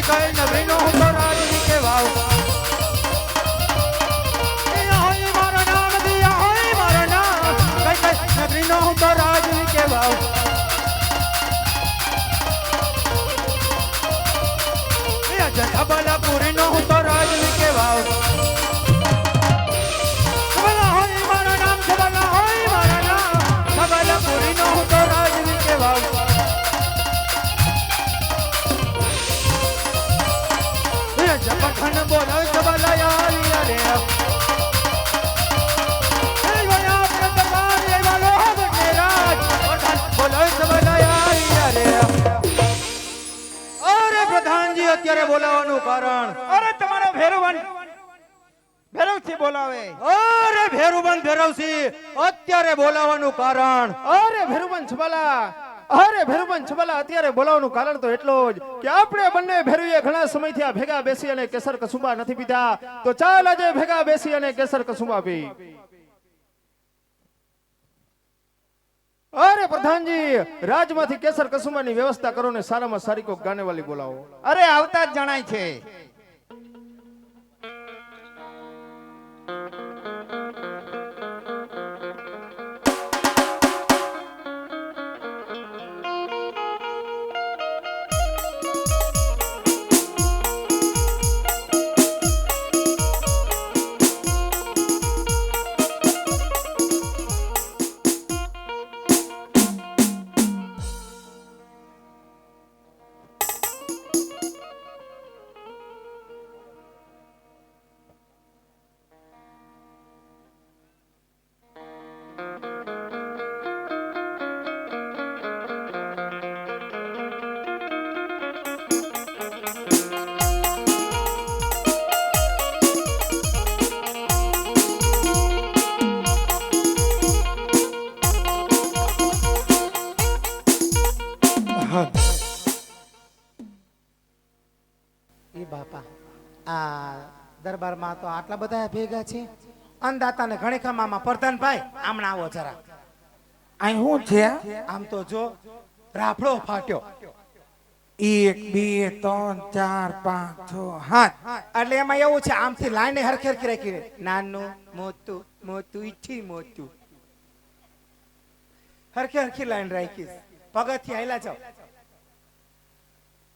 કઈ નગરી નો હું તો રાજવી કે વાવ મારો નામ દિયા હોય મારો નામ કઈ નગરી નો હું તો રાજવી કે વાવ જથાબલાપુરી નો હું તો રાજવી કે વાવ સબલા હોય મારો નામ સબલા હોય મારો નામ સબલાપુરી નો હું તો રાજવી કે વાવ જપઠન બોલો સબલા યારી અરે અત્યારે બોલાવવાનું કારણ અરે તમારો ભેરુબન ભેરવથી બોલાવે અરે ભેરુબન ભેરવસી અત્યારે બોલાવવાનું કારણ અરે ભેરુબન છબલા અત્યારે બોલાવવાનું કારણ તો એટલું જ કે આપણે બંને ભેરુએ ઘણા સમયથી આ ભેગા બેસી અને કેસર કસુંબા નથી પીધા તો ચાલ આજે ભેગા બેસી અને કેસર કસુંબા પી અરે પ્રધાનજી રાજમાંથી કેસર કસુંબાની વ્યવસ્થા કરો ને સારામાં સારી કોક ગાનેવાલી બોલાવો અરે આવતા જ જણાય છે દરબારમાં તો આટલા બધા ભેગા છે અનદાતા ને ઘણી ખમામાં પ્રધાનભાઈ આમણા આવો જરા અહીં શું છે આમ તો જો રાફડો ફાટ્યો 1 2 3 4 5 6 7 એટલે એમાં એવું છે આમથી લાઈને હરખી હરખી રાખી નાનું મોતું મોતું ઈઠી મોતું હરખી હરખી લાઈન રાખી પગથિયા હાલ્યા જાવ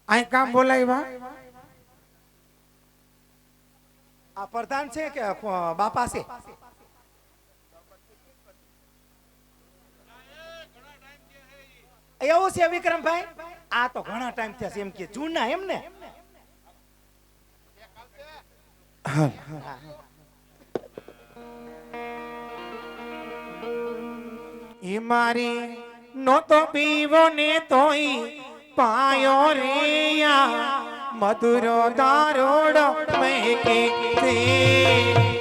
અહીં કામ બોલાવ્યા આ પ્રધાન છે કે બાપા છે એવું છે વિક્રમભાઈ આ તો ઘણા ટાઈમ થયા છે એમ કે જૂના એમ ને એ મારી નો તો પીવો ને તોય પાયો રે મધુરો દારોડો મેકે છે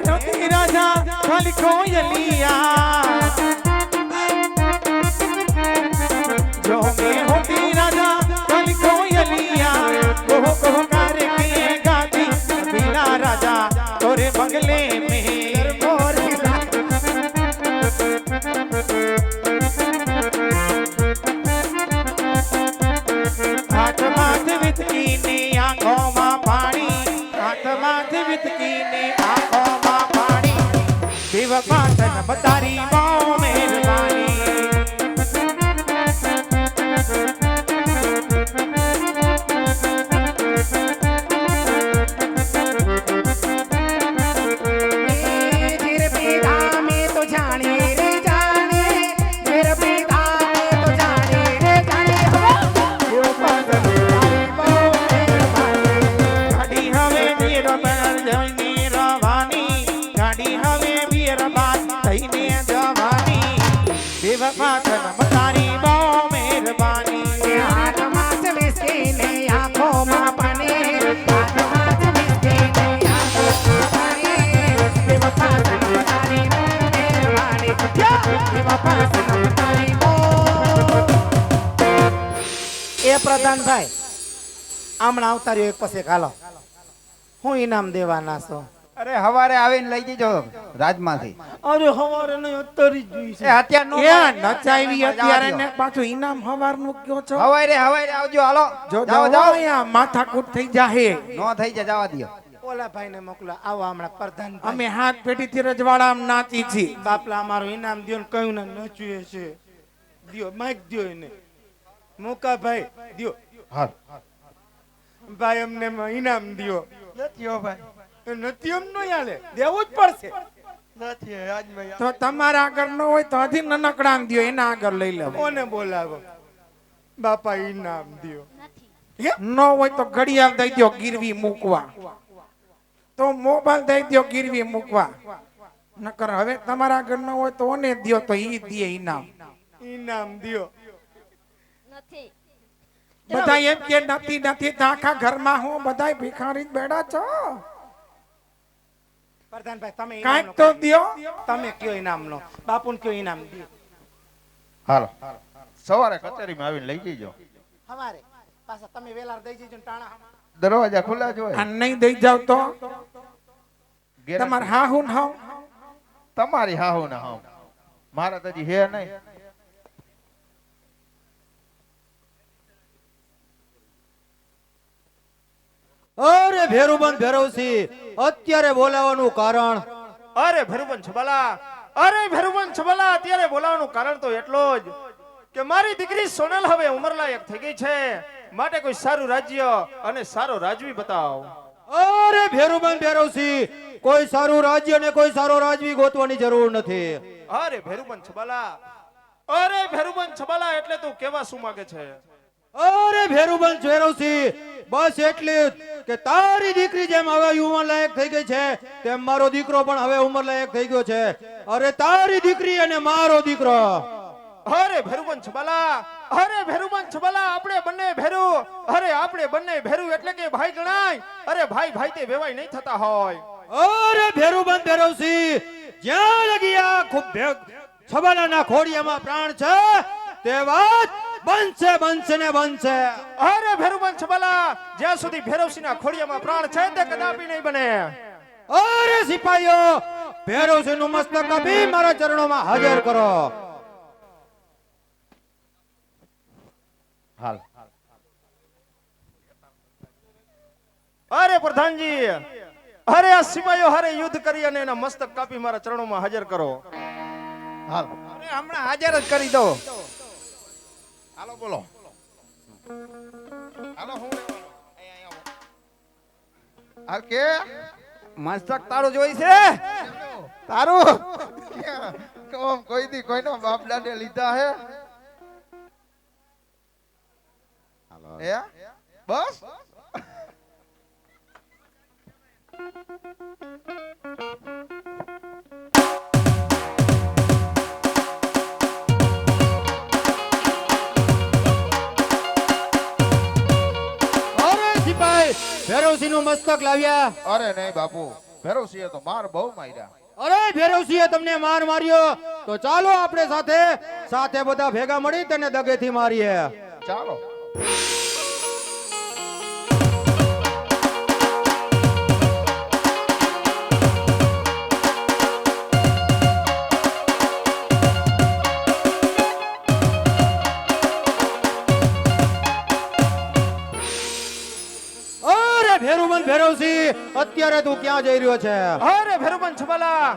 होती राजा खाली कोयलिया जो मैं होती राजा खाली कोयलिया कहो कहो करके गाती बिना राजा तोरे बंगले में हाथ माथ वितकी ने आंखों में पानी हाथ माथ वितकी ने आंखों में पानी बेवफा तन बतारी माँ मेहरबानी तेरे पिता में तो जाने रे जाने तेरे पिता में तो जाने रे जाने गाड़ी हवे वीर पर जवनी रवानी गाड़ी हवे वीर बात थईने जवानी बेवफा तन बतारी माँ मेहरबानी हाथ माथ विस्की ने आंखों में पानी हाथ माथ विस्की ने आंखों में पानी बेवफा तन तारी मेहरबानी बेवफा तन तारी ए પ્રધાનભાઈ હમણાં આવતાર્યો એક પછી ખાલો હું ઇનામ દેવાના છો અરે હવારે આવીને લઈ જજો રાજમાંથી. અરે હવારે નહીં અત્યારે જ જોઈ એ અત્યાર નો એ નચાવી અત્યારે ને પાછું ઇનામ હવારનું કયો છો હવારે આવજો હાલો. જો જાઓ જાઓ જાઓ. અહીંયા માથાકૂટ થઈ જાહે નો થઈ જાય જવા દ્યો. ઓલા ભાઈને મોકલો આવો હમણાં પ્રધાનભાઈ અમે હાથ પેઢીથી રજવાડામાં નાચી છીએ બાપલા અમારું ઇનામ દ્યો ને કયું ને નચ્યું છે દ્યો માઈક દ્યો એને મોકા ભાઈ દ્યો હાલ. ભાઈ અમને ઇનામ દ્યો નથીઓ ભાઈ. નથી એમ નો યાલે દેવું જ પડશે નથી આજ ભાઈ. તો તમારા આગળ ન હોય તો હજી નનકડા દ્યો એના આગળ લઈ લેવો કોને બોલાવો બાપા ઇનામ દ્યો ન હોય તો ઘડિયાળ દઈ દો ગીરવી મૂકવા તો મોબાઈલ દઈ દો ગીરવી મૂકવા નકર હવે તમારા આગળ ન હોય તો ઓને દ્યો તો ઈ દે ઇનામ ઇનામ દ્યો નથી બધા એમ કે નથી નથી તો આખા ઘરમાં હું બધા ભિખારી જ બેઠા છો પ્રધાનભાઈ તમે કાંઈક ઇનામનો તો દ્યો તમે કયો ઇનામનો બાપુને કયો ઇનામ દ્યો હાલો. સવારે કચેરીમાં આવીને લઈ જજો. હવારે પાછા તમે વેલાર દઈ જજો ને ટાણા દરવાજા ખુલ્લા જ હોય. આ નહીં દઈ જાવ તો ગેરંટી. તમારે હા હું હાવ તમારી હાહુ ના હાવ. મારા તો હજી હે નહીં. અરે ભેરુબંધ ભેરવસી અત્યારે બોલાવાનું કારણ અરે ભેરુબન છબલા અરે ભેરુબન છબલા અત્યારે બોલાવવાનું કારણ તો એટલો જ કે મારી દીકરી સોનલ હવે ઉંમરલાયક થઈ ગઈ છે માટે કોઈ સારું રાજ્ય અને સારો રાજવી બતાવ. અરે ભેરુબંધ ભેરવસી કોઈ સારું રાજ્ય ને કોઈ સારો રાજવી ગોતવાની જરૂર નથી. અરે ભેરુબન છબલા અરે ભેરુબન છબલા એટલે તું કેવા શું માંગે છે? અરે ભેરુબંધ ભેરવસી બસ એટલે કે તારી દીકરી જેમ હવે ઉંમર લાયક થઈ ગઈ છે તેમ મારો દીકરો પણ હવે ઉંમર લાયક થઈ ગયો છે. અરે તારી દીકરી અને મારો દીકરો. અરે ભેરુબન છબલા અરે ભેરુબન છબલા આપણે બંને ભેરુ અરે આપણે બંને ભેરુ એટલે કે ભાઈ ગણાય. અરે ભાઈ ભાઈ તે વેવાય નહીં થતા હોય. અરે ભેરુબંધ ભેરવસી જ્યાં લગી આ ખૂબ છબલાના ખોડિયામાં પ્રાણ છે તે વાત બનશે બનશે ને બનશે. અરે ભેરુબન છબલા જ્યાં સુધી ભેરવસિંહના ખોડિયામાં પ્રાણ છે તે કદાપી નહીં બને. અરે સિપાહીઓ ભેરવસિંહ નું મસ્તક કાપી મારા ચરણોમાં હાજર કરો. હાલ. અરે પ્રધાનજી અરે આ સિપાહીઓ હારે યુદ્ધ કરી અને એના મસ્તક કાપી મારા ચરણોમાં હાજર કરો. હાલ. અરે હમણાં હાજર જ કરી દો. હાલો બોલો. હાલો હું લેવાનો? અહીં આવો. હાલ કે મસ્તક તારું જોઈ છે તારું કોમ કોઈ દી કોઈનો બાપ દાદે લીધા હે હે બસ અરે સિપાહી ભેરવસિંહ નું મસ્તક લાવ્યા. અરે નહીં બાપુ ભેરવસિંહે તો માર બહુ માર્યા. અરે ભેરવસિંહે તમને માર માર્યો તો ચાલો આપણે સાથે સાથે બધા ભેગા મળી તને દગેથી મારીએ. ચાલો. અરે ભેરુબંધ ભેરવસિંહ અત્યારે તું ક્યાં જઈ રહ્યો છે? અરે ભેરુબંધ છબાલા,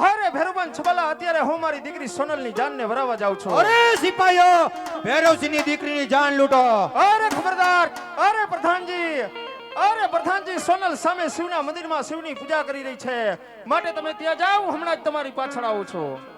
અરે ભેરુબંધ છબાલા, અત્યારે હું મારી દીકરી સોનલની જાનને વરાવવા જાઉં છું. અરે સિપાહીઓ ભેરવસિંહની દીકરીની જાન લૂંટો. અરે ખબરદાર, અરે પ્રધાનજી, અરે પ્રધાનજી, સોનલ સામે શિવના મંદિરમાં શિવની પૂજા કરી રહી છે, માટે તમે ત્યાં જાઓ, હમણાં જ તમારી પાછળ આવું છું.